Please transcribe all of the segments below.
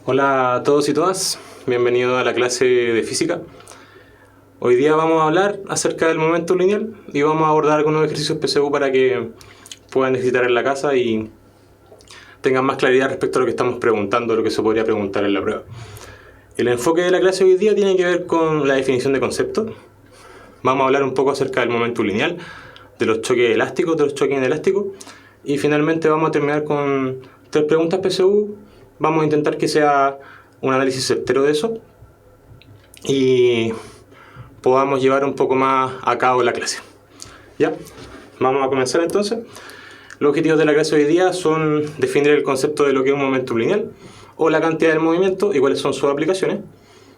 Hola a todos y todas, bienvenidos a la clase de física. Hoy día vamos a hablar acerca del momento lineal y vamos a abordar algunos ejercicios PSU para que puedan ejercitar en la casa y tengan más claridad respecto a lo que estamos preguntando, lo que se podría preguntar en la prueba. El enfoque de la clase hoy día tiene que ver con la definición de conceptos. Vamos a hablar un poco acerca del momento lineal, de los choques elásticos, de los choques inelásticos y finalmente vamos a terminar con 3 preguntas PSU. Vamos a intentar que sea un análisis certero de eso y podamos llevar un poco más a cabo la clase. ¿Ya? Vamos a comenzar entonces. Los objetivos de la clase hoy día son definir el concepto de lo que es un momento lineal o la cantidad del movimiento y cuáles son sus aplicaciones.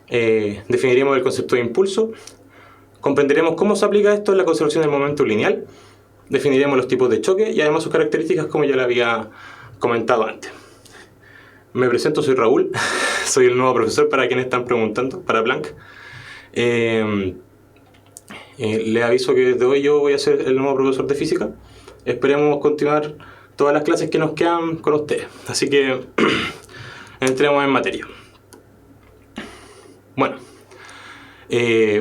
Definiremos el concepto de impulso. Comprenderemos cómo se aplica esto en la conservación del momento lineal. Definiremos los tipos de choque y además sus características, como ya lo había comentado antes. Me presento, soy Raúl, soy el nuevo profesor para quienes están preguntando, para Planck. Les aviso que desde hoy yo voy a ser el nuevo profesor de física. Esperemos continuar todas las clases que nos quedan con ustedes. Así que entremos en materia. Bueno,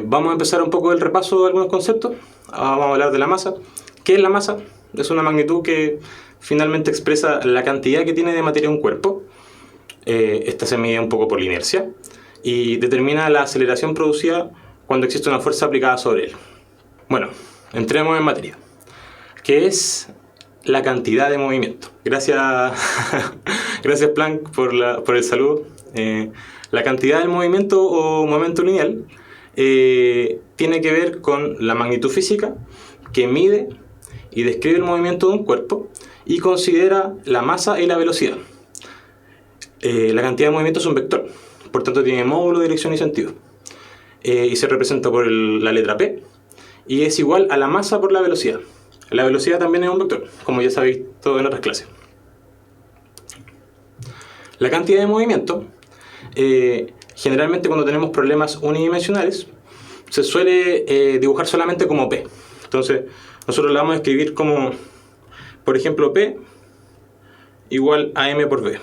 vamos a empezar un poco el repaso de algunos conceptos. Vamos a hablar de la masa. ¿Qué es la masa? Es una magnitud que finalmente expresa la cantidad que tiene de materia un cuerpo. Esta se mide un poco por la inercia y determina la aceleración producida cuando existe una fuerza aplicada sobre él. Bueno, entremos en materia. ¿Qué es la cantidad de movimiento? Gracias, gracias Planck por el saludo. La cantidad del movimiento o momento lineal tiene que ver con la magnitud física que mide y describe el movimiento de un cuerpo y considera la masa y la velocidad. La cantidad de movimiento es un vector, por tanto tiene módulo, dirección y sentido. Y se representa por la letra P, y es igual a la masa por la velocidad. La velocidad también es un vector, como ya se ha visto en otras clases. La cantidad de movimiento, generalmente cuando tenemos problemas unidimensionales, se suele dibujar solamente como P. Entonces, nosotros la vamos a escribir como, por ejemplo, P igual a M por V.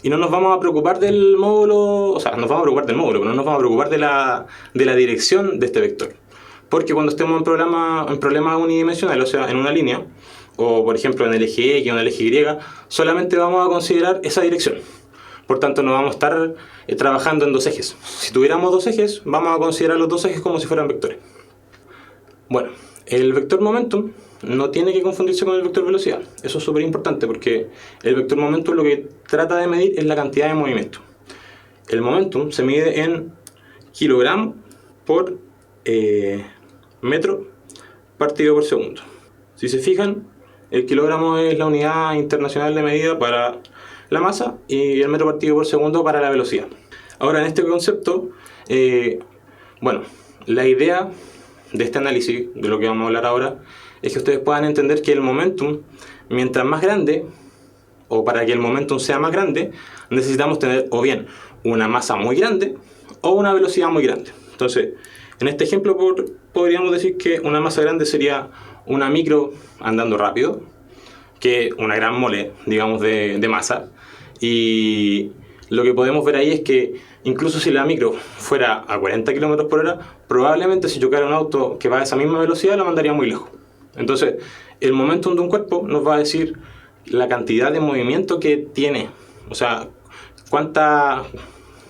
Y no nos vamos a preocupar del módulo, o sea, nos vamos a preocupar del módulo, pero no nos vamos a preocupar de la dirección de este vector. Porque cuando estemos en problemas unidimensionales, o sea, en una línea, o por ejemplo en el eje X o en el eje Y, solamente vamos a considerar esa dirección. Por tanto, no vamos a estar trabajando en dos ejes. Si tuviéramos dos ejes, vamos a considerar los dos ejes como si fueran vectores. Bueno, el vector momentum no tiene que confundirse con el vector velocidad. Eso es súper importante porque el vector momentum lo que trata de medir es la cantidad de movimiento. El momentum se mide en kilogramos por metro partido por segundo. Si se fijan, el kilogramo es la unidad internacional de medida para la masa y el metro partido por segundo para la velocidad. Ahora, en este concepto, bueno, la idea de este análisis, de lo que vamos a hablar ahora, es que ustedes puedan entender que el momentum, mientras más grande, o para que el momentum sea más grande, necesitamos tener o bien una masa muy grande o una velocidad muy grande. Entonces, en este ejemplo podríamos decir que una masa grande sería una micro andando rápido, que una gran mole, digamos, de masa. Y lo que podemos ver ahí es que incluso si la micro fuera a 40 km por hora, probablemente si chocara un auto que va a esa misma velocidad, la mandaría muy lejos. Entonces, el momentum de un cuerpo nos va a decir la cantidad de movimiento que tiene. O sea, cuánta...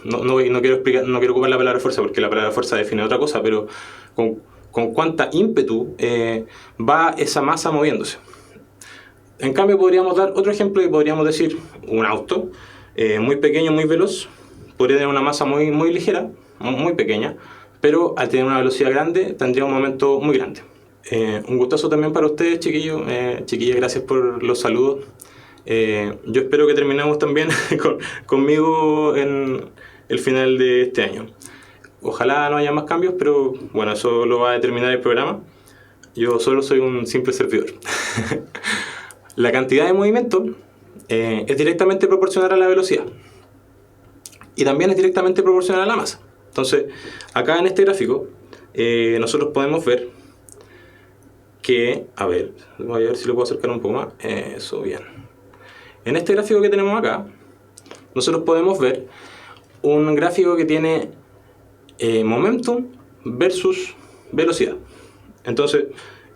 No quiero ocupar la palabra fuerza porque la palabra fuerza define otra cosa, pero con cuánta ímpetu va esa masa moviéndose. En cambio, podríamos dar otro ejemplo y podríamos decir un auto muy pequeño, muy veloz, podría tener una masa muy, muy ligera, muy pequeña, pero al tener una velocidad grande tendría un momento muy grande. Un gustazo también para ustedes, chiquillos. Chiquillas, gracias por los saludos. Yo espero que terminemos también conmigo en el final de este año. Ojalá no haya más cambios, pero bueno, eso lo va a determinar el programa. Yo solo soy un simple servidor. La cantidad de movimiento es directamente proporcional a la velocidad. Y también es directamente proporcional a la masa. Entonces, acá en este gráfico, nosotros podemos ver que, a ver si lo puedo acercar un poco más. Eso, bien. En este gráfico que tenemos acá, nosotros podemos ver un gráfico que tiene momentum versus velocidad. Entonces,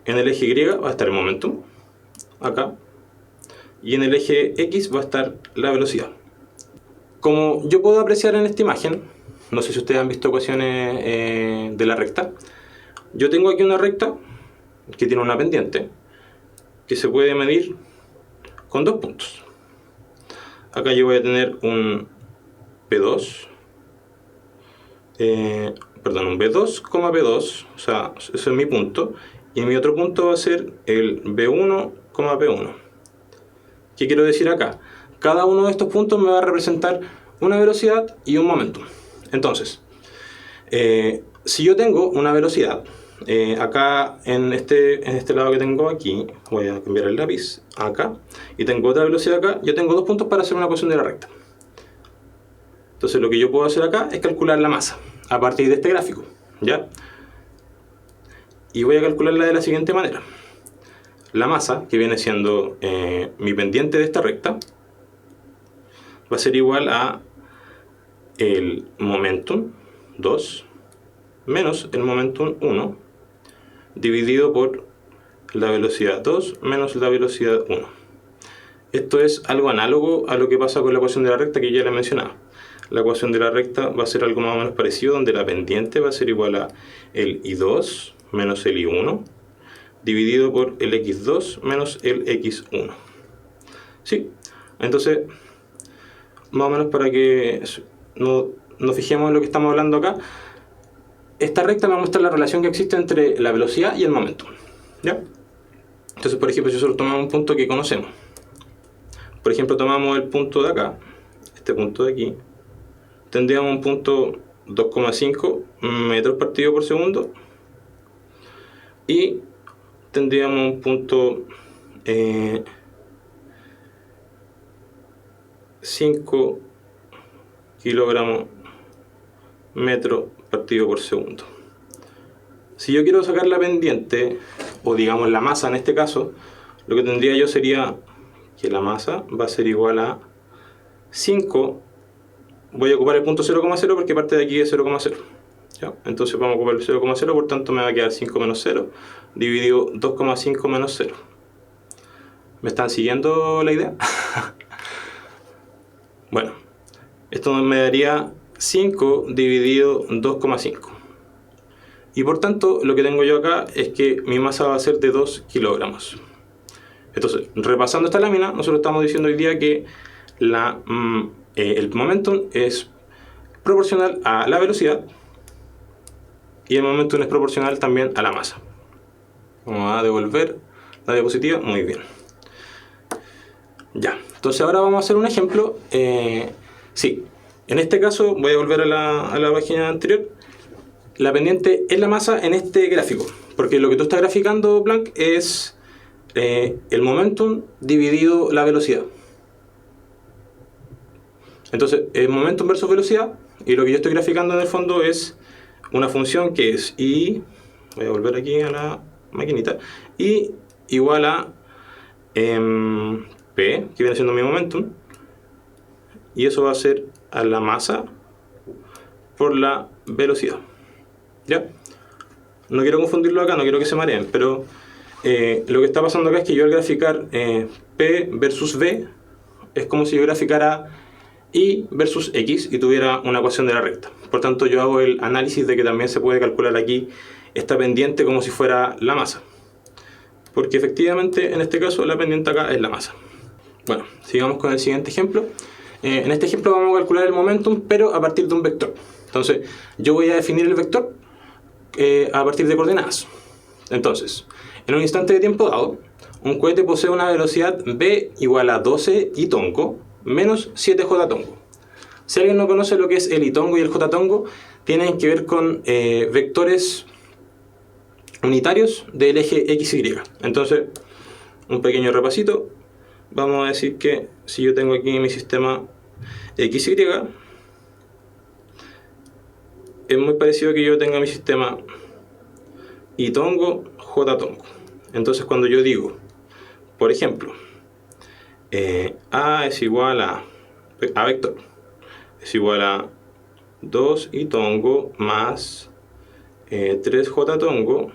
en el eje Y va a estar el momentum, acá, y en el eje X va a estar la velocidad. Como yo puedo apreciar en esta imagen, no sé si ustedes han visto ecuaciones de la recta, yo tengo aquí una recta que tiene una pendiente que se puede medir con dos puntos. Acá yo voy a tener un P2, un B2, P2, o sea, ese es mi punto, y mi otro punto va a ser el B1, P1. ¿Qué quiero decir acá? Cada uno de estos puntos me va a representar una velocidad y un momentum. Entonces, si yo tengo una velocidad, acá en este lado que tengo aquí, voy a cambiar el lápiz, acá, y tengo otra velocidad acá, yo tengo dos puntos para hacer una ecuación de la recta. Entonces lo que yo puedo hacer acá es calcular la masa a partir de este gráfico, ¿ya? Y voy a calcularla de la siguiente manera. La masa, que viene siendo mi pendiente de esta recta, va a ser igual a el momentum 2 menos el momentum 1 dividido por la velocidad 2 menos la velocidad 1. Esto es algo análogo a lo que pasa con la ecuación de la recta que ya le mencionaba. La ecuación de la recta va a ser algo más o menos parecido, donde la pendiente va a ser igual a el I2 menos el I1 dividido por el X2 menos el X1. ¿Sí? Entonces, más o menos para que nos fijemos en lo que estamos hablando acá, esta recta me muestra la relación que existe entre la velocidad y el momentum, ¿ya? Entonces, por ejemplo, si nosotros tomamos un punto que conocemos, por ejemplo, tomamos el punto de acá, este punto de aquí, tendríamos un punto 2,5 metros partido por segundo y tendríamos un punto 5 kilogramos metro partido por segundo. Si yo quiero sacar la pendiente, o digamos la masa en este caso, lo que tendría yo sería que la masa va a ser igual a 5. Voy a ocupar el punto 0,0 porque parte de aquí es 0,0. ¿Ya? Entonces vamos a ocupar el 0,0, por tanto me va a quedar 5 menos 0 dividido 2,5 menos 0. ¿Me están siguiendo la idea? Bueno, esto me daría 5 dividido 2,5. Y por tanto, lo que tengo yo acá es que mi masa va a ser de 2 kilogramos. Entonces, repasando esta lámina, nosotros estamos diciendo hoy día que el momentum es proporcional a la velocidad y el momentum es proporcional también a la masa. Vamos a devolver la diapositiva. Muy bien. Ya, entonces ahora vamos a hacer un ejemplo. Sí, en este caso voy a volver a la página anterior. La pendiente es la masa en este gráfico, porque lo que tú estás graficando, Blanc, es el momentum dividido la velocidad. Entonces, el momentum versus velocidad, y lo que yo estoy graficando en el fondo es una función que es I, voy a volver aquí a la maquinita, I igual a P, que viene siendo mi momentum, y eso va a ser a la masa por la velocidad. ¿Ya? No quiero confundirlo acá, no quiero que se mareen, pero lo que está pasando acá es que yo al graficar P versus V es como si yo graficara Y versus X y tuviera una ecuación de la recta. Por tanto, yo hago el análisis de que también se puede calcular aquí esta pendiente como si fuera la masa, porque efectivamente en este caso la pendiente acá es la masa. Bueno, sigamos con el siguiente ejemplo. En este ejemplo vamos a calcular el momentum, pero a partir de un vector. Entonces, yo voy a definir el vector a partir de coordenadas. Entonces, en un instante de tiempo dado, un cohete posee una velocidad v igual a 12 y tongo menos 7 j-tongo. Si alguien no conoce lo que es el y-tongo y el j-tongo, tienen que ver con vectores unitarios del eje XY. Entonces, un pequeño repasito. Vamos a decir que si yo tengo aquí mi sistema XY, es muy parecido a que yo tenga mi sistema y-tongo, j-tongo. Entonces, cuando yo digo, por ejemplo, A es igual a vector, es igual a 2 y tongo más 3j tongo.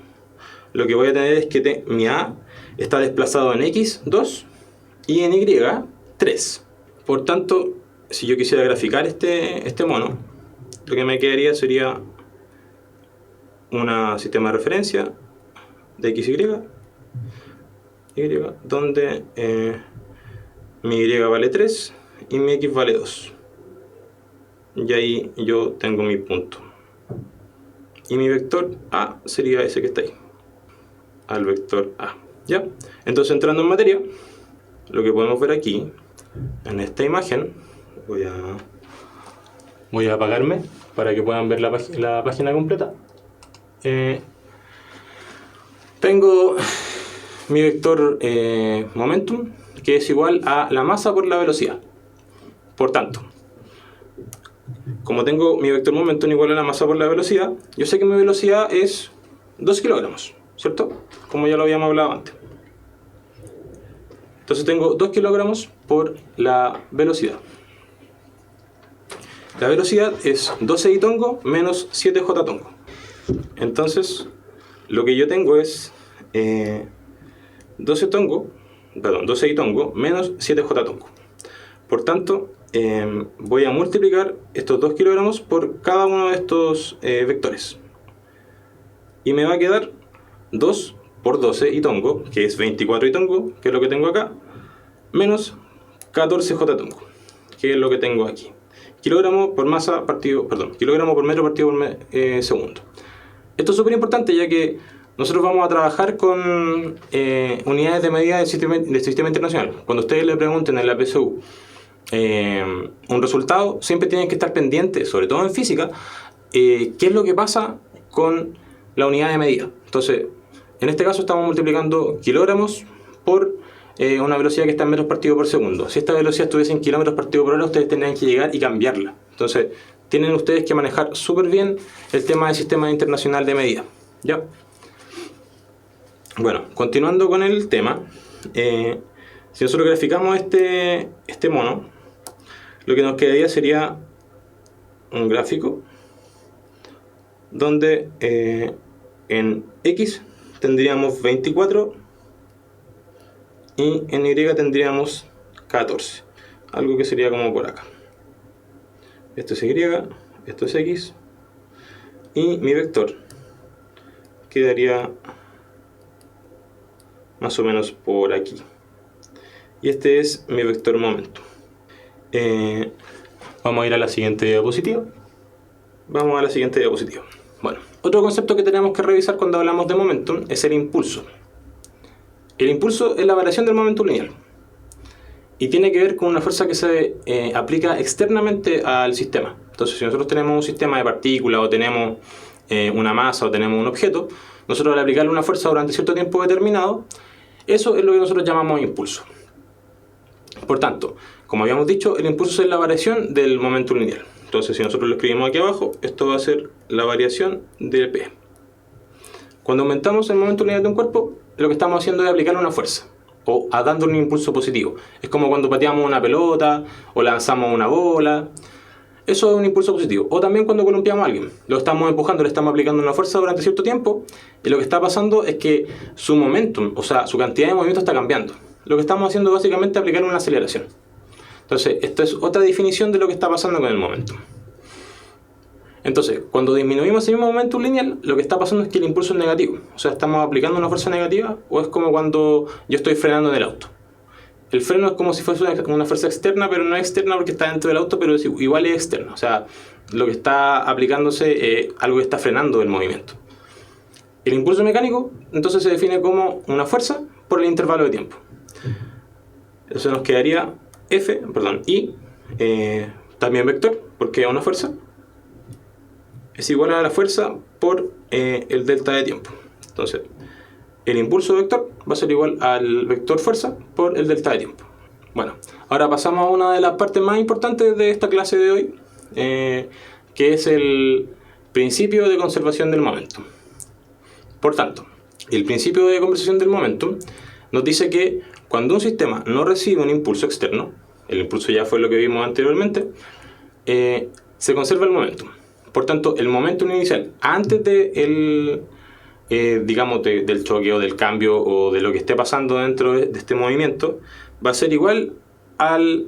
Lo que voy a tener es que mi A está desplazado en x, 2, y en y, 3. Por tanto, si yo quisiera graficar este mono, lo que me quedaría sería un sistema de referencia de x, y, donde mi y vale 3 y mi x vale 2. Y ahí yo tengo mi punto. Y mi vector A sería ese que está ahí, al vector A. ¿Ya? Entonces, entrando en materia, lo que podemos ver aquí, en esta imagen, voy a apagarme para que puedan ver la página completa. Tengo mi vector momentum, que es igual a la masa por la velocidad. Por tanto, como tengo mi vector momentum igual a la masa por la velocidad, yo sé que mi velocidad es 2 kilogramos, ¿cierto? Como ya lo habíamos hablado antes. Entonces tengo 2 kilogramos por la velocidad. La velocidad es 12 y tongo menos 7j tongo. Entonces, lo que yo tengo es 12 y tongo menos 7j tongo. Por tanto, voy a multiplicar estos 2 kilogramos por cada uno de estos vectores. Y me va a quedar 2 por 12 y tongo, que es 24 y tongo, que es lo que tengo acá, menos 14j tongo, que es lo que tengo aquí. Kilogramo por metro partido por segundo. Esto es súper importante, ya que nosotros vamos a trabajar con unidades de medida del sistema internacional. Cuando ustedes le pregunten en la PSU un resultado, siempre tienen que estar pendientes, sobre todo en física, qué es lo que pasa con la unidad de medida. Entonces, en este caso estamos multiplicando kilogramos por una velocidad que está en metros partido por segundo. Si esta velocidad estuviese en kilómetros partido por hora, ustedes tendrían que llegar y cambiarla. Entonces, tienen ustedes que manejar súper bien el tema del sistema internacional de medida. ¿Ya? Bueno, continuando con el tema, si nosotros graficamos este mono, lo que nos quedaría sería un gráfico donde en X tendríamos 24 y en Y tendríamos 14, algo que sería como por acá. Esto es Y, esto es X, y mi vector quedaría más o menos por aquí. Y este es mi vector momento. Vamos a ir a la siguiente diapositiva. Bueno, otro concepto que tenemos que revisar cuando hablamos de momentum es el impulso. El impulso es la variación del momentum lineal y tiene que ver con una fuerza que se aplica externamente al sistema. Entonces, si nosotros tenemos un sistema de partículas o tenemos una masa o tenemos un objeto, nosotros al aplicarle una fuerza durante cierto tiempo determinado, eso es lo que nosotros llamamos impulso. Por tanto, como habíamos dicho, el impulso es la variación del momentum lineal. Entonces, si nosotros lo escribimos aquí abajo, esto va a ser la variación del P. Cuando aumentamos el momentum lineal de un cuerpo, lo que estamos haciendo es aplicarle una fuerza o dándole un impulso positivo. Es como cuando pateamos una pelota o lanzamos una bola. Eso es un impulso positivo. O también cuando columpiamos a alguien. Lo estamos empujando, le estamos aplicando una fuerza durante cierto tiempo y lo que está pasando es que su momentum, o sea, su cantidad de movimiento está cambiando. Lo que estamos haciendo básicamente es aplicar una aceleración. Entonces, esto es otra definición de lo que está pasando con el momentum. Entonces, cuando disminuimos ese mismo momentum lineal, lo que está pasando es que el impulso es negativo. O sea, estamos aplicando una fuerza negativa, o es como cuando yo estoy frenando en el auto. El freno es como si fuese una fuerza externa, pero no es externa porque está dentro del auto, pero igual es externa. O sea, lo que está aplicándose es algo que está frenando el movimiento. El impulso mecánico, entonces, se define como una fuerza por el intervalo de tiempo. Entonces nos quedaría I, también vector, porque es una fuerza, es igual a la fuerza por el delta de tiempo. Entonces, el impulso vector va a ser igual al vector fuerza por el delta de tiempo. Bueno, ahora pasamos a una de las partes más importantes de esta clase de hoy, que es el principio de conservación del momentum. Por tanto, el principio de conservación del momentum nos dice que cuando un sistema no recibe un impulso externo, el impulso ya fue lo que vimos anteriormente, se conserva el momentum. Por tanto, el momentum inicial, antes del choque o del cambio o de lo que esté pasando dentro de este movimiento, va a ser igual al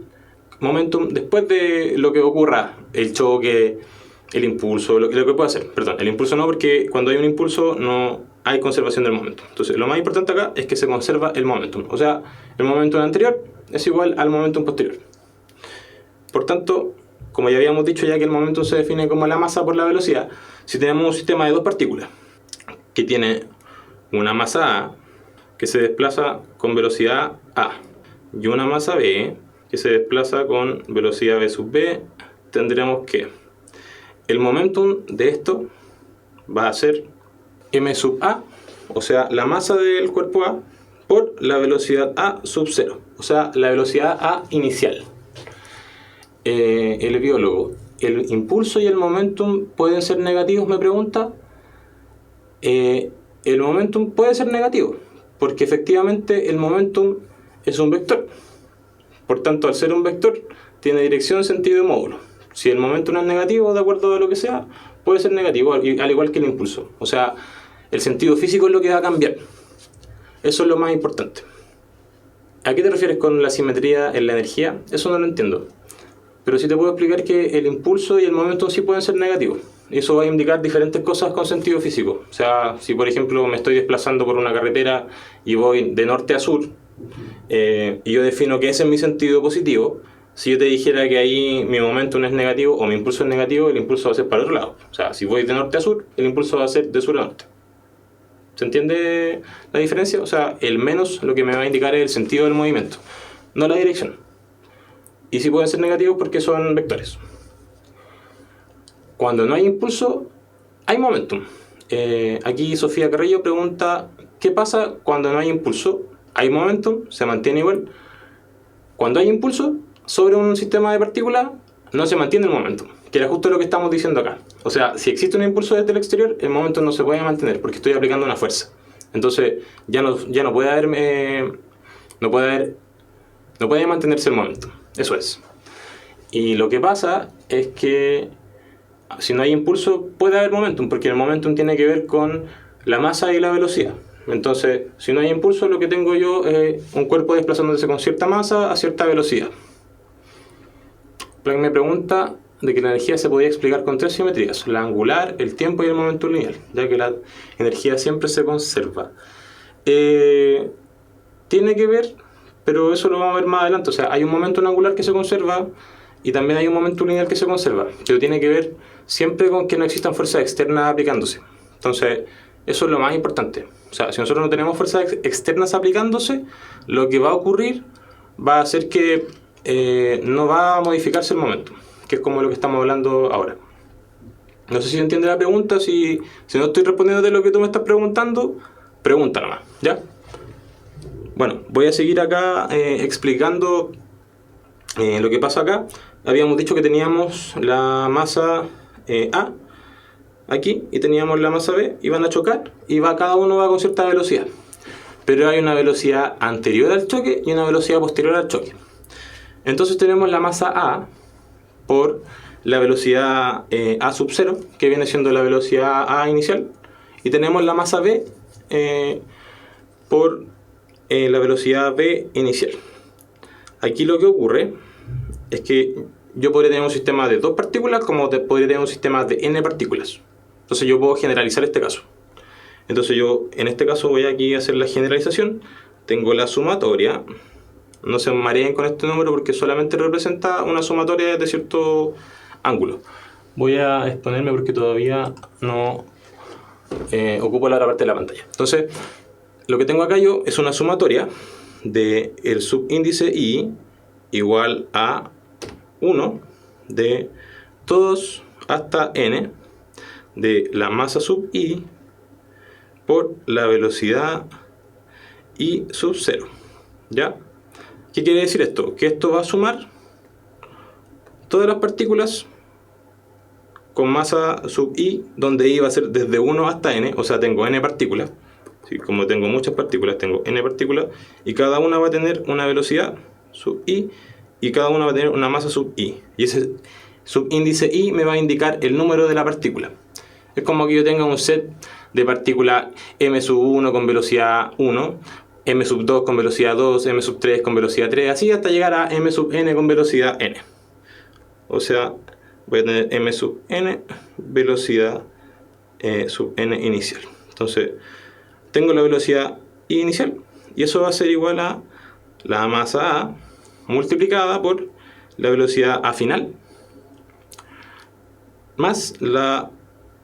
momentum después de lo que ocurra, el choque, el impulso, lo que pueda hacer. Perdón, el impulso no, porque cuando hay un impulso no hay conservación del momentum. Entonces, lo más importante acá es que se conserva el momentum. O sea, el momentum anterior es igual al momentum posterior. Por tanto, como ya habíamos dicho ya que el momentum se define como la masa por la velocidad, si tenemos un sistema de dos partículas que tiene una masa A que se desplaza con velocidad A y una masa B que se desplaza con velocidad V sub B, tendremos que el momentum de esto va a ser m sub A, o sea, la masa del cuerpo A, por la velocidad A sub 0, o sea, la velocidad A inicial. El biólogo, ¿el impulso y el momentum pueden ser negativos?, me pregunta. El momentum puede ser negativo, porque efectivamente el momentum es un vector. Por tanto, al ser un vector, tiene dirección, sentido y módulo. Si el momentum es negativo, de acuerdo a lo que sea, puede ser negativo, al igual que el impulso. O sea, el sentido físico es lo que va a cambiar. Eso es lo más importante. ¿A qué te refieres con la simetría en la energía? Eso no lo entiendo. Pero sí te puedo explicar que el impulso y el momentum sí pueden ser negativos. Eso va a indicar diferentes cosas con sentido físico. O sea, si por ejemplo me estoy desplazando por una carretera y voy de norte a sur, y yo defino que ese es mi sentido positivo, si yo te dijera que ahí mi momentum es negativo o mi impulso es negativo, el impulso va a ser para el otro lado. O sea, si voy de norte a sur, el impulso va a ser de sur a norte. ¿Se entiende la diferencia? O sea, el menos lo que me va a indicar es el sentido del movimiento, no la dirección. Y sí pueden ser negativos porque son vectores. Cuando no hay impulso, hay momentum. Aquí Sofía Carrillo pregunta, ¿qué pasa cuando no hay impulso? Hay momentum, se mantiene igual. Cuando hay impulso sobre un sistema de partículas, no se mantiene el momentum, que era justo lo que estamos diciendo acá. O sea, si existe un impulso desde el exterior, el momentum no se puede mantener porque estoy aplicando una fuerza. Entonces, ya no puede mantenerse el momentum. Eso es. Y lo que pasa es que si no hay impulso puede haber momentum, porque el momentum tiene que ver con la masa y la velocidad. Entonces, si no hay impulso, lo que tengo yo es un cuerpo desplazándose con cierta masa a cierta velocidad. Planck me pregunta de que la energía se podía explicar con tres simetrías: la angular, el tiempo y el momento lineal, ya que la energía siempre se conserva. Tiene que ver, pero eso lo vamos a ver más adelante. O sea, hay un momento angular que se conserva y también hay un momento lineal que se conserva, pero tiene que ver siempre con que no existan fuerzas externas aplicándose. Entonces, eso es lo más importante. O sea, si nosotros no tenemos fuerzas externas aplicándose, lo que va a ocurrir va a ser que no va a modificarse el momento, que es como lo que estamos hablando ahora. No sé si entiende la pregunta. Si no estoy respondiendo de lo que tú me estás preguntando, pregunta nomás, ¿ya? Bueno, voy a seguir acá explicando lo que pasa acá. Habíamos dicho que teníamos la masa A aquí y teníamos la masa B, y van a chocar y cada uno va con cierta velocidad. Pero hay una velocidad anterior al choque y una velocidad posterior al choque. Entonces tenemos la masa A por la velocidad A sub 0, que viene siendo la velocidad A inicial, y tenemos la masa B por la velocidad B inicial. Aquí lo que ocurre es que yo podría tener un sistema de dos partículas como podría tener un sistema de n partículas. Entonces yo puedo generalizar este caso. Entonces yo en este caso voy aquí a hacer la generalización. Tengo la sumatoria. No se mareen con este número porque solamente representa una sumatoria de cierto ángulo. Voy a exponerme porque todavía no ocupo la otra parte de la pantalla. Entonces lo que tengo acá yo es una sumatoria de el subíndice I igual a 1 de todos hasta n de la masa sub I por la velocidad I sub 0. ¿Ya? ¿Qué quiere decir esto? Que esto va a sumar todas las partículas con masa sub I, donde I va a ser desde 1 hasta n, o sea, tengo n partículas. ¿Sí? Como tengo muchas partículas, tengo n partículas, y cada una va a tener una velocidad sub I, y cada una va a tener una masa sub I. Y ese subíndice I me va a indicar el número de la partícula. Es como que yo tenga un set de partículas m1 con velocidad 1, m2 con velocidad 2, m3 con velocidad 3, así hasta llegar a m(n) con velocidad n. O sea, voy a tener m(n) velocidad sub n inicial. Entonces, tengo la velocidad I inicial y eso va a ser igual a la masa A multiplicada por la velocidad A final más la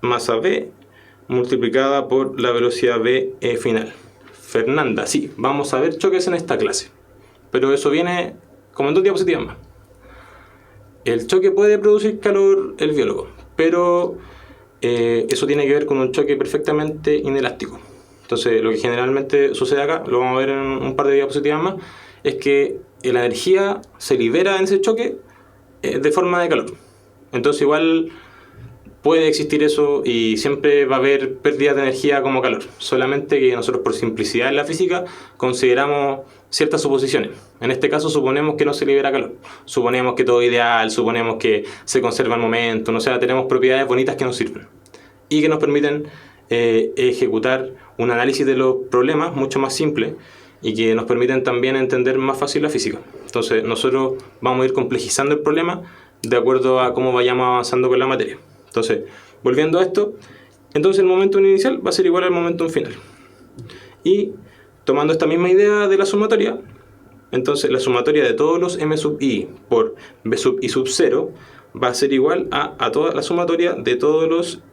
masa B multiplicada por la velocidad B final. Fernanda, sí, vamos a ver choques en esta clase, pero eso viene como en 2 diapositivas más. El choque puede producir calor, el biólogo, pero eso tiene que ver con un choque perfectamente inelástico. Entonces, lo que generalmente sucede acá, lo vamos a ver en un par de diapositivas más, es que la energía se libera en ese choque de forma de calor. Entonces, igual puede existir eso y siempre va a haber pérdida de energía como calor. Solamente que nosotros, por simplicidad en la física, consideramos ciertas suposiciones. En este caso, suponemos que no se libera calor. Suponemos que todo es ideal, suponemos que se conserva el momento. O sea, tenemos propiedades bonitas que nos sirven y que nos permiten ejecutar un análisis de los problemas mucho más simple y que nos permiten también entender más fácil la física. Entonces, nosotros vamos a ir complejizando el problema de acuerdo a cómo vayamos avanzando con la materia. Entonces, volviendo a esto, entonces el momentum inicial va a ser igual al momentum final. Y tomando esta misma idea de la sumatoria, entonces la sumatoria de todos los m sub i por b sub i sub 0 va a ser igual a toda la sumatoria de todos los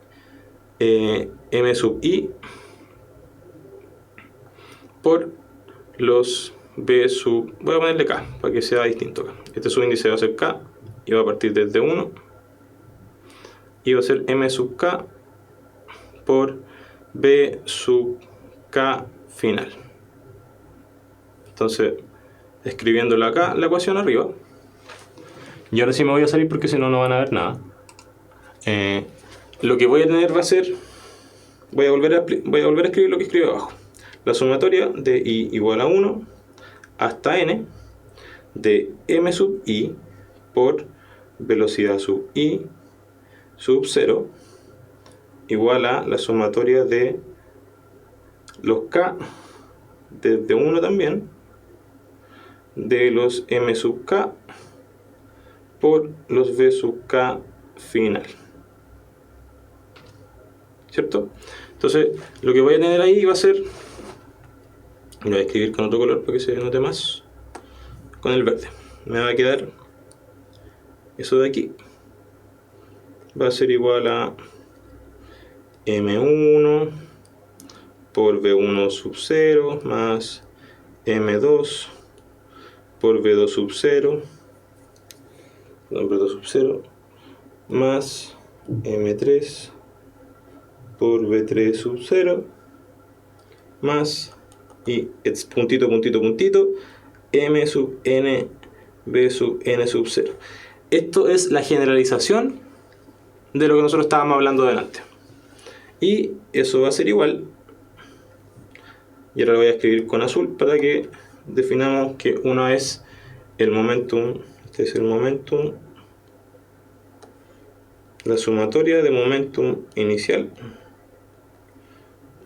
m sub i por los b sub... Voy a ponerle k para que sea distinto acá. Este subíndice va a ser k y va a partir desde 1 y va a ser m sub k por b sub k final. Entonces, escribiéndolo acá, la ecuación arriba. Y ahora sí me voy a salir porque si no, no van a ver nada. Lo que voy a tener va a ser... Voy a volver a escribir lo que escribo abajo. La sumatoria de i igual a 1 hasta n de m sub i por velocidad sub i sub 0 igual a la sumatoria de los k desde 1 también de los m sub k por los b sub k final, ¿cierto? Entonces lo que voy a tener ahí va a ser, lo voy a escribir con otro color para que se note más, con el verde. Me va a quedar eso de aquí, va a ser igual a m1 por b1 sub 0 más m2 por b2 sub 0, b2 sub 0 más m3 por b3 sub 0 más, y puntito, puntito, puntito, m sub n b sub n sub 0. Esto es la generalización de lo que nosotros estábamos hablando delante. Y eso va a ser igual, y ahora lo voy a escribir con azul para que definamos que uno es el momentum, este es el momentum, la sumatoria de momentum inicial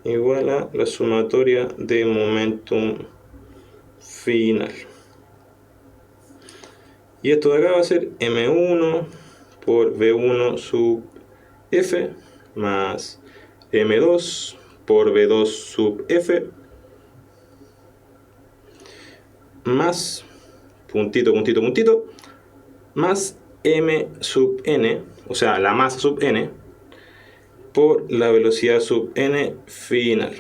igual a la sumatoria de momentum final. Y esto de acá va a ser m1 por b1 sub f más m2 por b2 sub f más puntito, puntito, puntito, más m sub n, o sea, la masa sub n, por la velocidad sub n final.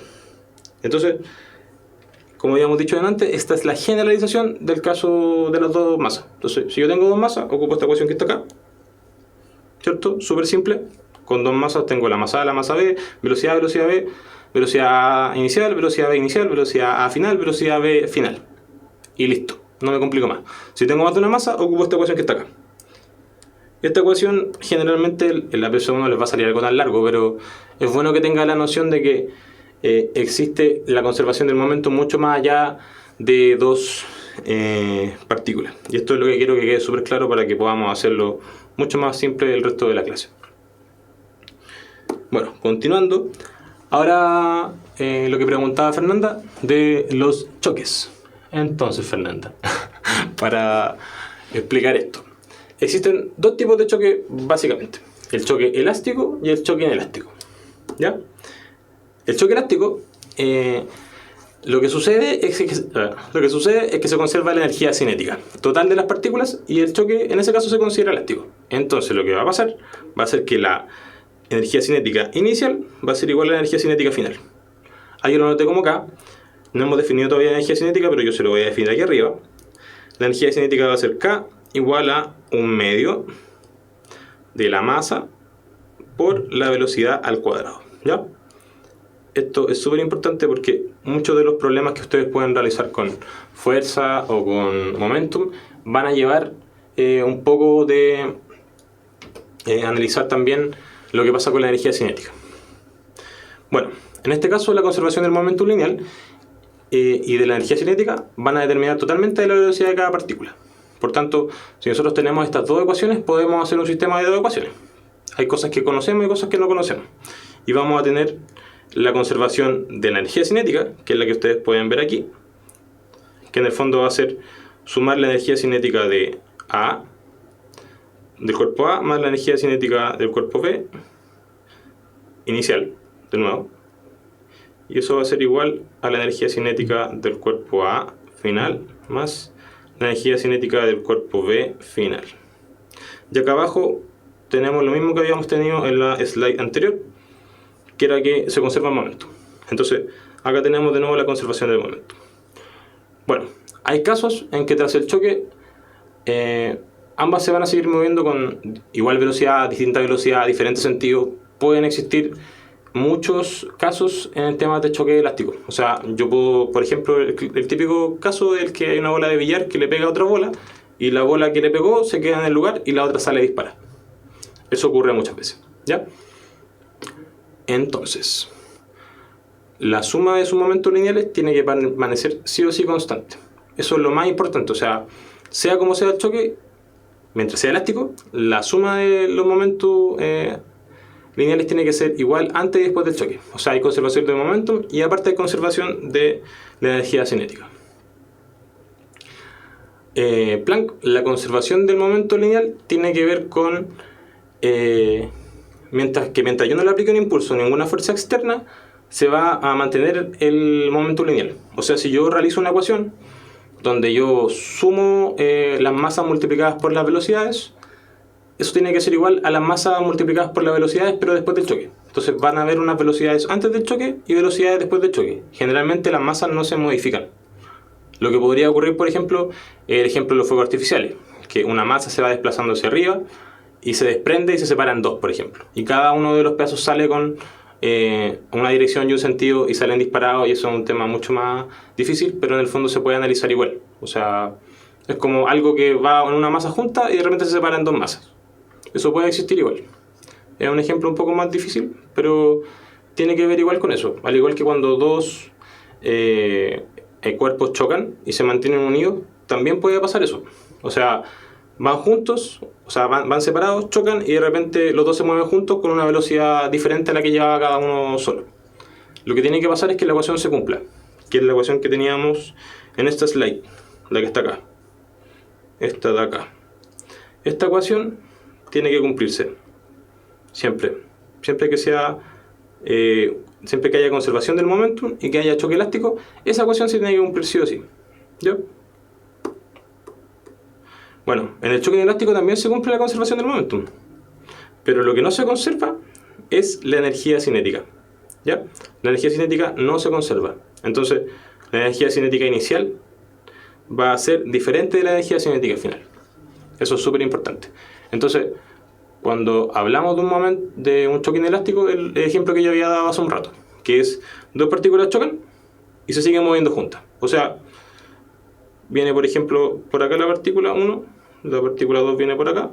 Entonces, como habíamos dicho antes, esta es la generalización del caso de las dos masas. Entonces, si yo tengo dos masas, ocupo esta ecuación que está acá, ¿cierto? Súper simple. Con dos masas tengo la masa A, la masa B, velocidad A, velocidad B, velocidad A inicial, velocidad B inicial, velocidad A final, velocidad B final. Y listo, no me complico más. Si tengo más de una masa, ocupo esta ecuación que está acá. Esta ecuación generalmente en la PS1 les va a salir algo tan largo, pero es bueno que tenga la noción de que existe la conservación del momento mucho más allá de dos partículas. Y esto es lo que quiero que quede súper claro para que podamos hacerlo mucho más simple el resto de la clase. Bueno, continuando, ahora lo que preguntaba Fernanda de los choques. Entonces, Fernanda, para explicar esto, existen dos tipos de choque básicamente: el choque elástico y el choque inelástico. ¿Ya? El choque elástico, lo que sucede es que se conserva la energía cinética total de las partículas, y el choque en ese caso se considera elástico. Entonces lo que va a pasar va a ser que la energía cinética inicial va a ser igual a la energía cinética final. Ahí lo noté como acá. No hemos definido todavía la energía cinética, pero yo se lo voy a definir aquí arriba. La energía cinética va a ser K igual a 1/2 de la masa por la velocidad al cuadrado. ¿Ya? Esto es súper importante porque muchos de los problemas que ustedes pueden realizar con fuerza o con momentum van a llevar un poco de analizar también lo que pasa con la energía cinética. Bueno, en este caso la conservación del momentum lineal y de la energía cinética van a determinar totalmente la velocidad de cada partícula. Por tanto, si nosotros tenemos estas dos ecuaciones, podemos hacer un sistema de dos ecuaciones. Hay cosas que conocemos y cosas que no conocemos. Y vamos a tener la conservación de la energía cinética, que es la que ustedes pueden ver aquí, que en el fondo va a ser sumar la energía cinética de A, del cuerpo A, más la energía cinética del cuerpo B, inicial, de nuevo. Y eso va a ser igual a la energía cinética del cuerpo A final, más la energía cinética del cuerpo B final. Y acá abajo tenemos lo mismo que habíamos tenido en la slide anterior, que era que se conserva el momento. Entonces, acá tenemos de nuevo la conservación del momento. Bueno, hay casos en que tras el choque ambas se van a seguir moviendo con igual velocidad, distinta velocidad, diferente sentido. Pueden existir muchos casos en el tema de choque elástico. O sea, yo puedo, por ejemplo, el típico caso del que hay una bola de billar que le pega a otra bola, y la bola que le pegó se queda en el lugar y la otra sale a disparar. Eso ocurre muchas veces, ¿ya? Entonces, la suma de sus momentos lineales tiene que permanecer sí o sí constante. Eso es lo más importante. O sea como sea el choque, mientras sea elástico, la suma de los momentos lineales tiene que ser igual antes y después del choque. O sea, hay conservación de momentum y aparte hay conservación de la energía cinética. Planck, la conservación del momento lineal tiene que ver con mientras yo no le aplique un impulso, ninguna fuerza externa, se va a mantener el momento lineal. O sea, si yo realizo una ecuación donde yo sumo las masas multiplicadas por las velocidades, eso tiene que ser igual a las masas multiplicadas por las velocidades, pero después del choque. Entonces van a haber unas velocidades antes del choque y velocidades después del choque. Generalmente las masas no se modifican. Lo que podría ocurrir, por ejemplo, el ejemplo de los fuegos artificiales, que una masa se va desplazando hacia arriba y se desprende y se separa en dos, por ejemplo. Y cada uno de los pedazos sale con una dirección y un sentido y salen disparados, y eso es un tema mucho más difícil, pero en el fondo se puede analizar igual. O sea, es como algo que va en una masa junta y de repente se separa en dos masas. Eso puede existir igual. Es un ejemplo un poco más difícil, pero tiene que ver igual con eso. Al igual que cuando dos cuerpos chocan y se mantienen unidos, también puede pasar eso. O sea, van juntos, o sea, van separados, chocan y de repente los dos se mueven juntos con una velocidad diferente a la que llevaba cada uno solo. Lo que tiene que pasar es que la ecuación se cumpla, que es la ecuación que teníamos en esta slide, la que está acá. Esta de acá. Esta ecuación tiene que cumplirse siempre que sea siempre que haya conservación del momentum y que haya choque elástico, esa ecuación se tiene que cumplir sí o sí. ¿Ya? Bueno, en el choque inelástico también se cumple la conservación del momentum, pero lo que no se conserva es la energía cinética. ¿Ya? La energía cinética no se conserva. Entonces, la energía cinética inicial va a ser diferente de la energía cinética final. Eso es súper importante. Entonces, cuando hablamos de un choque inelástico, el ejemplo que yo había dado hace un rato, que es dos partículas chocan y se siguen moviendo juntas. O sea, viene por ejemplo por acá la partícula 1, la partícula 2 viene por acá,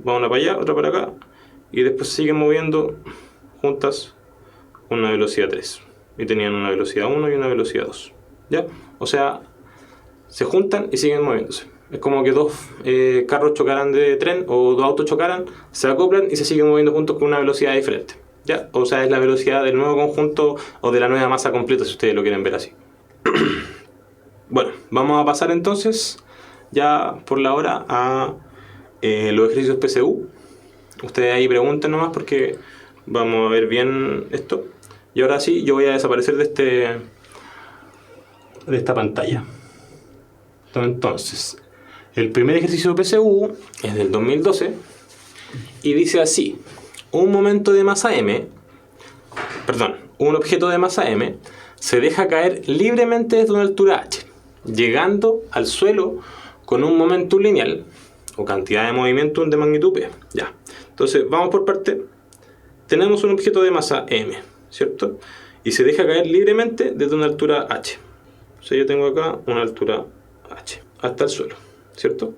va una para allá, otra para acá, y después se siguen moviendo juntas con una velocidad 3. Y tenían una velocidad 1 y una velocidad 2. ¿Ya? O sea, se juntan y siguen moviéndose. Es como que dos carros chocaran de tren o dos autos chocaran, se acoplan y se siguen moviendo juntos con una velocidad diferente. ¿Ya? O sea, es la velocidad del nuevo conjunto o de la nueva masa completa, si ustedes lo quieren ver así. Bueno, vamos a pasar entonces ya por la hora a los ejercicios PSU. Ustedes ahí pregunten nomás porque vamos a ver bien esto. Y ahora sí, yo voy a desaparecer de esta pantalla. Entonces, el primer ejercicio PSU es del 2012 y dice así: un objeto de masa m se deja caer libremente desde una altura h, llegando al suelo con un momentum lineal o cantidad de momentum de magnitud p. Ya. Entonces, vamos por parte. Tenemos un objeto de masa m, ¿cierto? Y se deja caer libremente desde una altura h. O sea, yo tengo acá una altura h hasta el suelo, ¿cierto?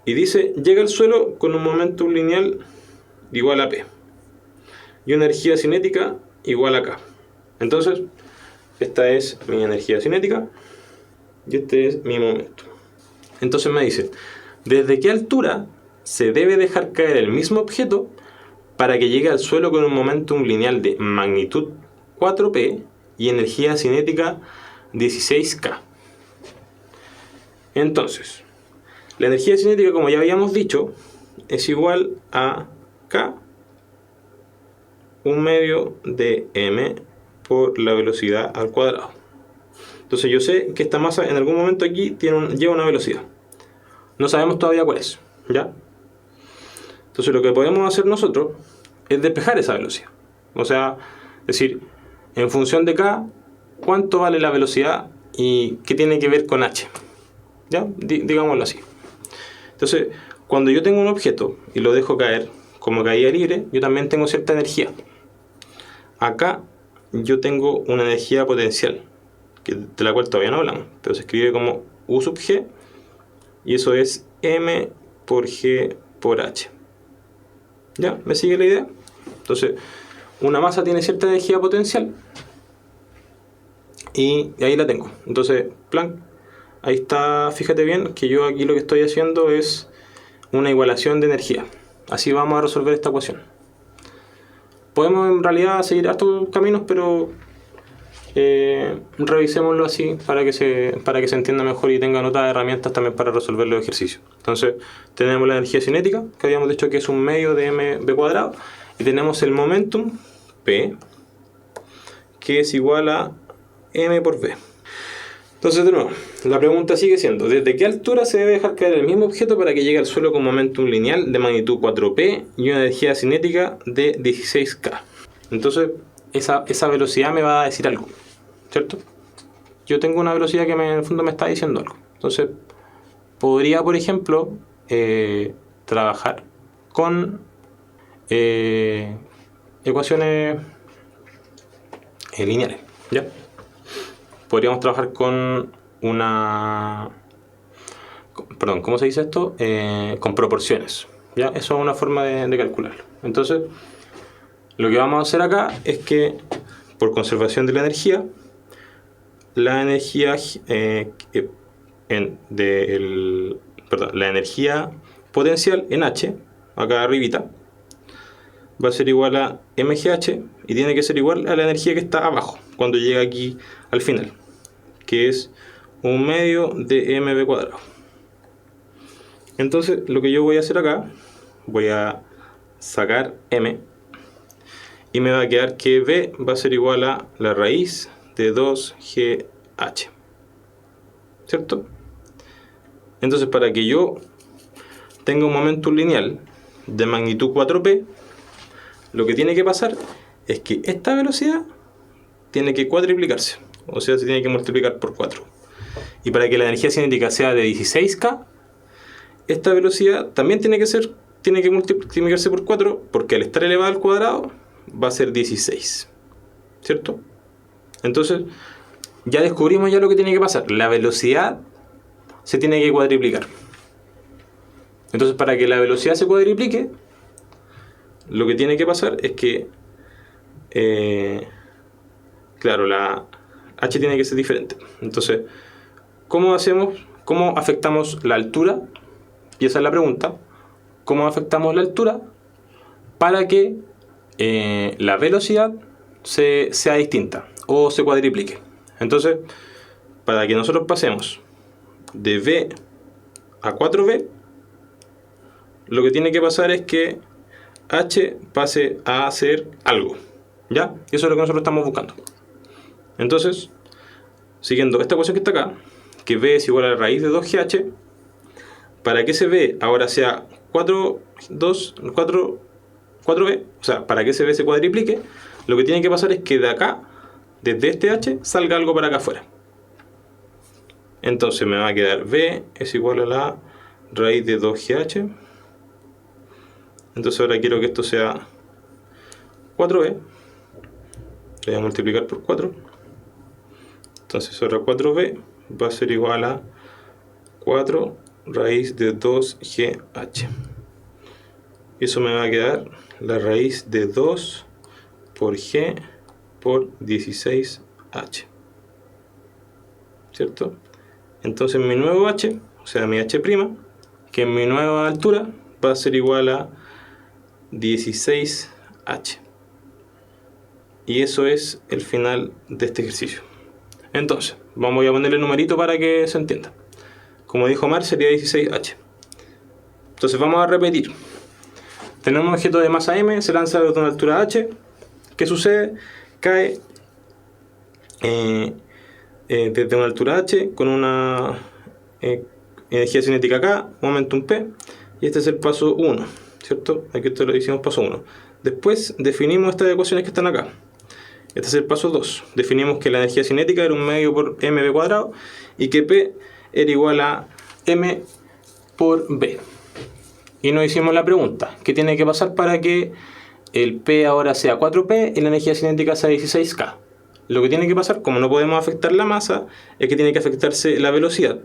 Y dice, llega al suelo con un momentum lineal igual a p y una energía cinética igual a k. Entonces, esta es mi energía cinética y este es mi momento. Entonces me dice, ¿desde qué altura se debe dejar caer el mismo objeto para que llegue al suelo con un momentum lineal de magnitud 4p y energía cinética 16k? Entonces, la energía cinética, como ya habíamos dicho, es igual a k, un medio de m por la velocidad al cuadrado. Entonces yo sé que esta masa en algún momento aquí lleva una velocidad. No sabemos todavía cuál es, ¿ya? Entonces lo que podemos hacer nosotros es despejar esa velocidad. O sea, decir, en función de k, ¿cuánto vale la velocidad y qué tiene que ver con h? ¿Ya? Digámoslo así. Entonces, cuando yo tengo un objeto y lo dejo caer como caída libre, yo también tengo cierta energía. Acá yo tengo una energía potencial, de la cual todavía no hablamos, pero se escribe como U sub G, y eso es M por G por H. ¿Ya? ¿Me sigue la idea? Entonces, una masa tiene cierta energía potencial y ahí la tengo. Entonces, plan, ahí está, fíjate bien que yo aquí lo que estoy haciendo es una igualación de energía. Así vamos a resolver esta ecuación. Podemos en realidad seguir estos caminos, pero revisémoslo así para que se entienda mejor y tengan otras herramientas también para resolver los ejercicios. Entonces, tenemos la energía cinética, que habíamos dicho que es un medio de mv cuadrado, y tenemos el momentum, P, que es igual a m por v. Entonces, de nuevo, la pregunta sigue siendo, ¿desde qué altura se debe dejar caer el mismo objeto para que llegue al suelo con momentum lineal de magnitud 4p y una energía cinética de 16k? Entonces, esa velocidad me va a decir algo, ¿cierto? Yo tengo una velocidad que en el fondo me está diciendo algo. Entonces, podría, por ejemplo, trabajar con ecuaciones lineales, ¿ya? Podríamos trabajar con ¿cómo se dice esto? Con proporciones, ¿ya? Eso es una forma de calcularlo. Entonces, lo que vamos a hacer acá es que, por conservación de la energía la energía potencial en H, acá arribita, va a ser igual a mgh y tiene que ser igual a la energía que está abajo cuando llega aquí al final, que es un medio de mv cuadrado. Entonces lo que yo voy a hacer acá, voy a sacar m y me va a quedar que v va a ser igual a la raíz de 2gh, ¿cierto? Entonces, para que yo tenga un momentum lineal de magnitud 4p, lo que tiene que pasar es que esta velocidad tiene que cuadriplicarse, o sea, se tiene que multiplicar por 4. Y para que la energía cinética sea de 16k, esta velocidad también tiene que multiplicarse por 4, porque al estar elevada al cuadrado va a ser 16, ¿cierto? Entonces, ya descubrimos ya lo que tiene que pasar. La velocidad se tiene que cuadriplicar. Entonces, para que la velocidad se cuadriplique, lo que tiene que pasar es que claro, la h tiene que ser diferente. Entonces, ¿cómo hacemos ¿cómo afectamos la altura? Y esa es la pregunta. ¿Cómo afectamos la altura para que la velocidad sea distinta o se cuadriplique? Entonces, para que nosotros pasemos de v a 4v, lo que tiene que pasar es que h pase a ser algo, ¿ya? Y eso es lo que nosotros estamos buscando. Entonces, siguiendo esta ecuación que está acá, que v es igual a la raíz de 2gh, para que ese v ahora sea 4v, o sea, para que ese v se cuadriplique, lo que tiene que pasar es que de acá, desde este h, salga algo para acá afuera. Entonces me va a quedar v es igual a la raíz de 2gh. Entonces ahora quiero que esto sea 4v. Le voy a multiplicar por 4. Entonces ahora 4v va a ser igual a 4 raíz de 2gh. Y eso me va a quedar la raíz de 2 por g por 16h. ¿Cierto? Entonces mi nuevo h, o sea mi h', que en mi nueva altura va a ser igual a 16h. Y eso es el final de este ejercicio. Entonces, vamos a ponerle numerito para que se entienda. Como dijo Omar, sería 16h. Entonces vamos a repetir. Tenemos un objeto de masa m, se lanza desde una altura h. ¿Qué sucede? Cae desde una altura h con una energía cinética k, momentum p, y este es el paso 1, ¿cierto? Aquí esto lo hicimos paso 1. Después definimos estas ecuaciones que están acá. Este es el paso 2. Definimos que la energía cinética era un medio por mv cuadrado y que p era igual a m por v. Y nos hicimos la pregunta, ¿qué tiene que pasar para que el p ahora sea 4p y la energía cinética sea 16k? Lo que tiene que pasar, como no podemos afectar la masa, es que tiene que afectarse la velocidad.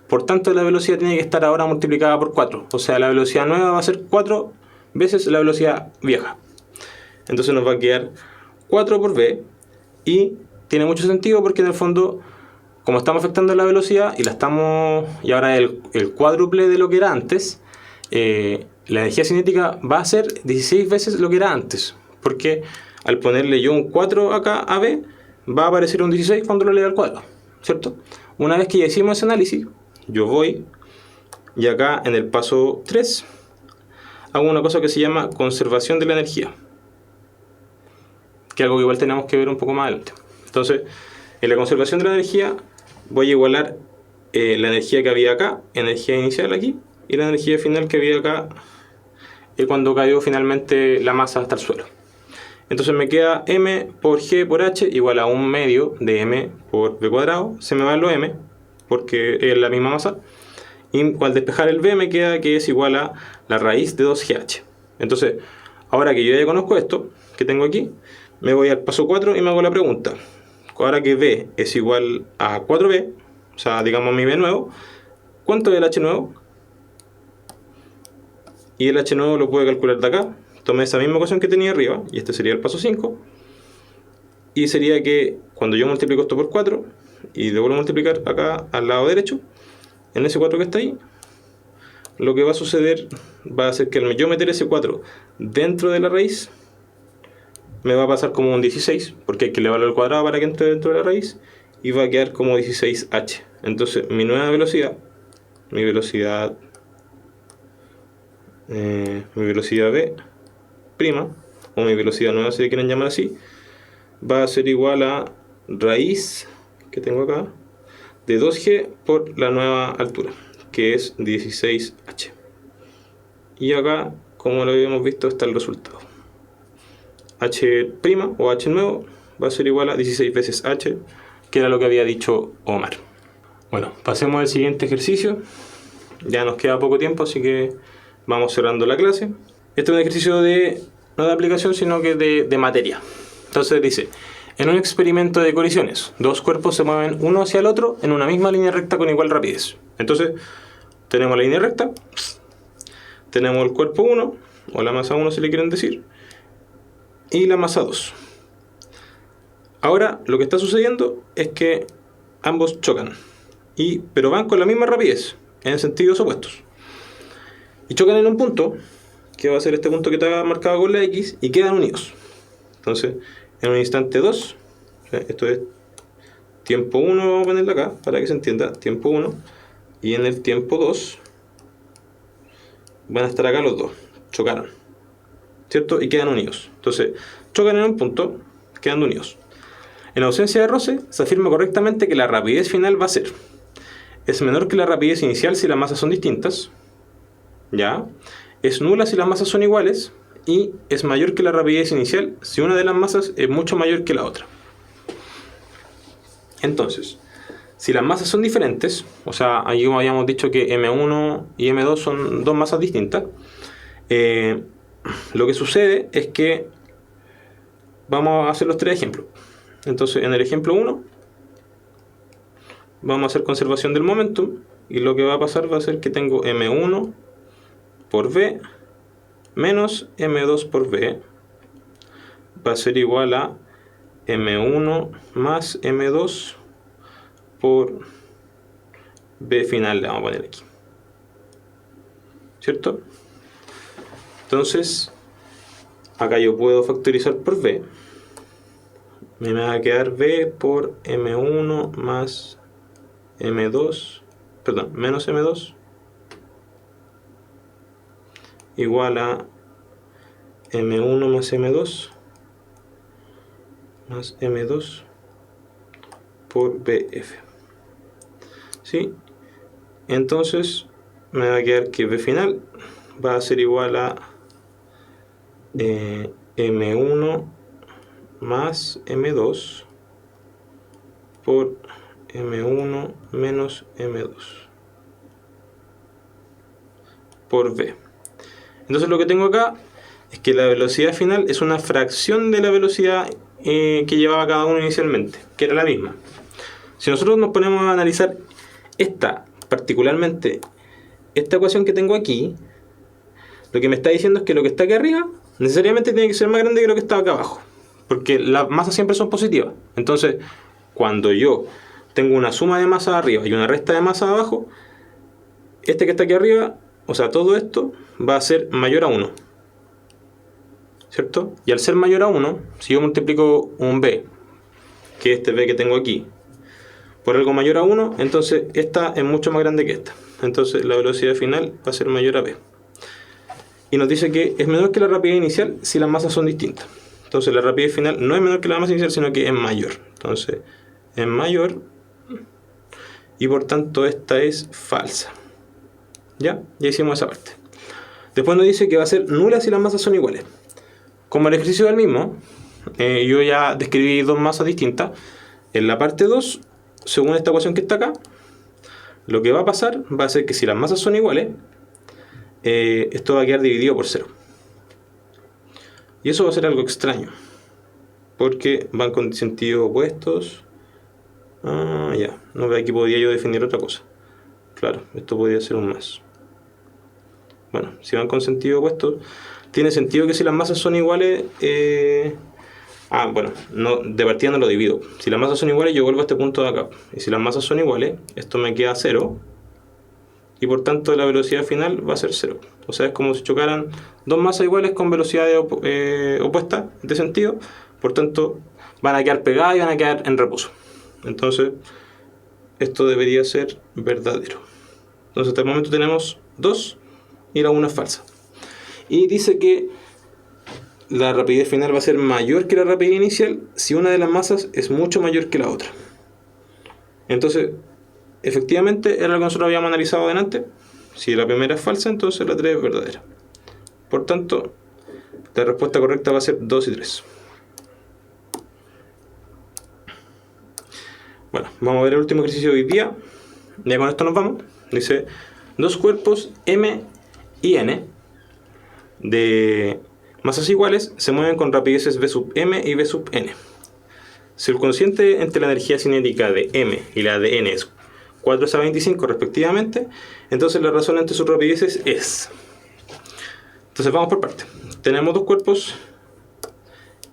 Por tanto, la velocidad tiene que estar ahora multiplicada por 4. O sea, la velocidad nueva va a ser 4 veces la velocidad vieja. Entonces nos va a quedar 4 por v. Y tiene mucho sentido porque en el fondo, como estamos afectando la velocidad y ahora el cuádruple de lo que era antes, la energía cinética va a ser 16 veces lo que era antes. Porque al ponerle yo un 4 acá a v, va a aparecer un 16 cuando lo lea al cuadrado, ¿cierto? Una vez que ya hicimos ese análisis, yo voy y acá en el paso 3 hago una cosa que se llama conservación de la energía, que es algo que igual tenemos que ver un poco más adelante. Entonces, en la conservación de la energía voy a igualar la energía que había acá, energía inicial aquí, y la energía final que había acá cuando cayó finalmente la masa hasta el suelo. Entonces me queda m por g por h igual a un medio de m por v cuadrado. Se me va lo m porque es la misma masa. Y al despejar el v me queda que es igual a la raíz de 2gh. Entonces, ahora que yo ya conozco esto que tengo aquí, me voy al paso 4 y me hago la pregunta. Ahora que v es igual a 4v, o sea, digamos mi v nuevo, ¿cuánto es el h nuevo? Y el h nuevo lo puedo calcular de acá. Tomé esa misma ecuación que tenía arriba, y este sería el paso 5. Y sería que cuando yo multiplico esto por 4, y le vuelvo a multiplicar acá al lado derecho, en ese 4 que está ahí, lo que va a suceder va a ser que al yo meter ese 4 dentro de la raíz, me va a pasar como un 16, porque hay que elevarlo al cuadrado para que entre dentro de la raíz, y va a quedar como 16h. Entonces mi nueva velocidad, mi velocidad v', o mi velocidad nueva si le quieren llamar así, va a ser igual a raíz, que tengo acá, de 2g por la nueva altura, que es 16h. Y acá, como lo habíamos visto, está el resultado. h' o h nuevo va a ser igual a 16 veces h, que era lo que había dicho Omar. Bueno, pasemos al siguiente ejercicio. Ya nos queda poco tiempo, así que vamos cerrando la clase. Este es un ejercicio no de aplicación, sino que de materia. Entonces dice, en un experimento de colisiones, dos cuerpos se mueven uno hacia el otro en una misma línea recta con igual rapidez. Entonces, tenemos la línea recta, tenemos el cuerpo 1, o la masa 1 si le quieren decir, y la masa 2. Ahora, lo que está sucediendo es que ambos chocan. pero van con la misma rapidez, en sentidos opuestos. Y chocan en un punto, que va a ser este punto que está marcado con la X, y quedan unidos. Entonces, en un instante 2, o sea, esto es tiempo 1, vamos a ponerlo acá, para que se entienda, tiempo 1, y en el tiempo 2, van a estar acá los dos, chocaron, ¿cierto? Y quedan unidos. Entonces, chocan en un punto, quedando unidos. En ausencia de roce, se afirma correctamente que la rapidez final va a ser: es menor que la rapidez inicial si las masas son distintas, ¿ya? Es nula si las masas son iguales, y es mayor que la rapidez inicial si una de las masas es mucho mayor que la otra. Entonces, si las masas son diferentes, o sea, ahí como habíamos dicho que M1 y M2 son dos masas distintas, lo que sucede es que vamos a hacer los tres ejemplos. Entonces, en el ejemplo 1, vamos a hacer conservación del momentum, y lo que va a pasar va a ser que tengo M1 por V menos M2 por V va a ser igual a M1 más M2 por V final, le vamos a poner aquí, ¿cierto? Entonces, acá yo puedo factorizar por V, me va a quedar V por M1 más M2, perdón, menos M2 igual a M1 más M2 más M2 por VF. ¿Sí? Entonces me va a quedar que V final va a ser igual a M1 más M2 por M1 menos M2 por V. Entonces lo que tengo acá es que la velocidad final es una fracción de la velocidad que llevaba cada uno inicialmente, que era la misma. Si nosotros nos ponemos a analizar particularmente esta ecuación que tengo aquí, lo que me está diciendo es que lo que está aquí arriba necesariamente tiene que ser más grande que lo que está acá abajo, porque las masas siempre son positivas. Entonces, cuando yo tengo una suma de masa arriba y una resta de masa abajo, este que está aquí arriba, o sea, todo esto va a ser mayor a 1, ¿cierto? Y al ser mayor a 1, si yo multiplico un B, que es este B que tengo aquí, por algo mayor a 1, entonces esta es mucho más grande que esta. Entonces la velocidad final va a ser mayor a V. Y nos dice que es menor que la rapidez inicial si las masas son distintas. Entonces la rapidez final no es menor que la masa inicial, sino que es mayor. Entonces es mayor, y por tanto esta es falsa. ¿Ya? Ya hicimos esa parte. Después nos dice que va a ser nula si las masas son iguales. Como el ejercicio del mismo, yo ya describí dos masas distintas. En la parte 2, según esta ecuación que está acá, lo que va a pasar va a ser que si las masas son iguales, esto va a quedar dividido por 0. Y eso va a ser algo extraño, porque van con sentidos opuestos. Ya, no, aquí podría yo definir otra cosa. Claro, esto podría ser un más. Bueno, si van con sentido opuesto, tiene sentido que si las masas son iguales, bueno, no, de partida no lo divido. Si las masas son iguales, yo vuelvo a este punto de acá. Y si las masas son iguales, esto me queda 0. Y por tanto la velocidad final va a ser 0. O sea, es como si chocaran dos masas iguales con velocidades opuestas de sentido. Por tanto, van a quedar pegadas y van a quedar en reposo. Entonces, esto debería ser verdadero. Entonces, hasta el momento tenemos 2 y la 1 es falsa. Y dice que la rapidez final va a ser mayor que la rapidez inicial si una de las masas es mucho mayor que la otra. Entonces, efectivamente, era lo que nosotros habíamos analizado adelante. Si la primera es falsa, entonces la 3 es verdadera. Por tanto, la respuesta correcta va a ser 2 y 3. Bueno, vamos a ver el último ejercicio de hoy día. Ya con esto nos vamos. Dice, dos cuerpos M y N de masas iguales se mueven con rapideces V sub M y V sub N. Si el cociente entre la energía cinética de M y la de N es 4 a 25 respectivamente, entonces la razón entre sus rapideces es... Entonces vamos por partes. Tenemos dos cuerpos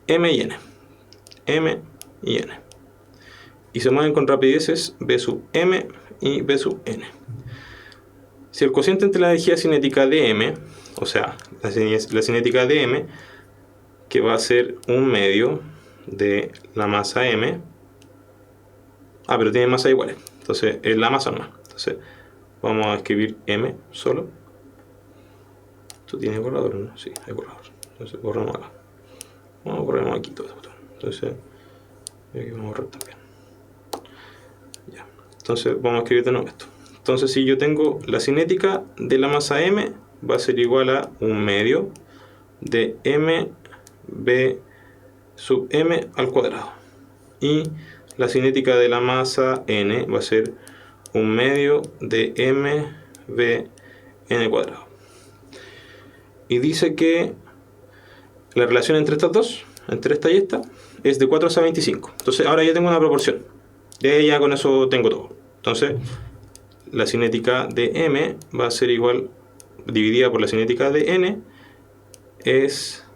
M y N. M y N. y se mueven con rapideces V sub m y V sub n. Si el cociente entre la energía cinética de m, o sea, la cinética de m, que va a ser 1/2 de la masa m, pero tiene masas iguales, entonces es la masa nomás. Entonces vamos a escribir m solo. ¿Esto tiene borrador? ¿No? Sí, hay borrador. Entonces borramos acá. Borramos aquí todo esto. Entonces aquí vamos a borrar también. Ya. Entonces vamos a escribir de nuevo esto. Entonces si yo tengo la cinética de la masa m, va a ser igual a 1/2 de m v sub m al cuadrado. Y la cinética de la masa n va a ser 1/2 de m v n cuadrado. Y dice que la relación entre estas dos, entre esta y esta, es de 4 a 25. Entonces ahora ya tengo una proporción. Ya con eso tengo todo. Entonces la cinética de m va a ser igual, dividida por la cinética de n, es,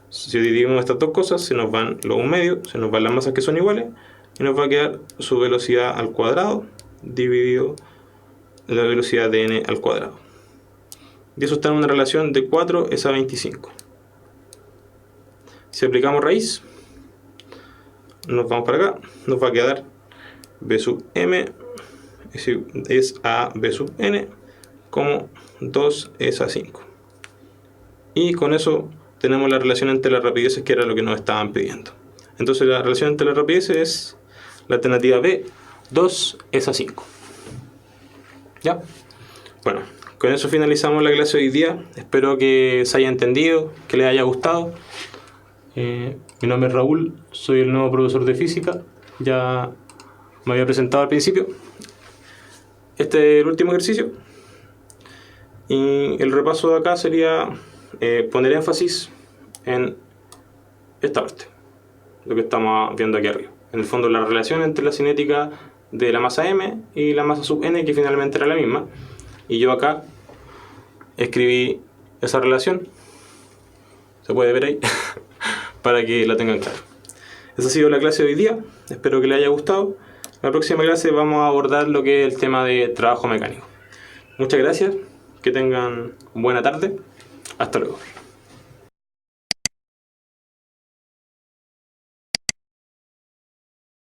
si dividimos estas dos cosas, se nos van los 1/2, se nos van las masas que son iguales, y nos va a quedar su velocidad al cuadrado dividido la velocidad de n al cuadrado. Y eso está en una relación de 4 es a 25. Si aplicamos raíz, nos vamos para acá, nos va a quedar v sub m es a v sub n como 2 es a 5. Y con eso tenemos la relación entre las rapideces, que era lo que nos estaban pidiendo. Entonces la relación entre las rapideces es la alternativa B, 2 es a 5. ¿Ya? Bueno, con eso finalizamos la clase de hoy día. Espero que se haya entendido, que les haya gustado. Mi nombre es Raúl, soy el nuevo profesor de física. Ya me había presentado al principio. Este es el último ejercicio. Y el repaso de acá sería poner énfasis en esta parte, lo que estamos viendo aquí arriba. En el fondo, la relación entre la cinética de la masa m y la masa sub n, que finalmente era la misma. Y yo acá escribí esa relación, se puede ver ahí, para que la tengan claro. Esa ha sido la clase de hoy día, espero que les haya gustado. La próxima clase vamos a abordar lo que es el tema de trabajo mecánico. Muchas gracias, que tengan buena tarde, hasta luego.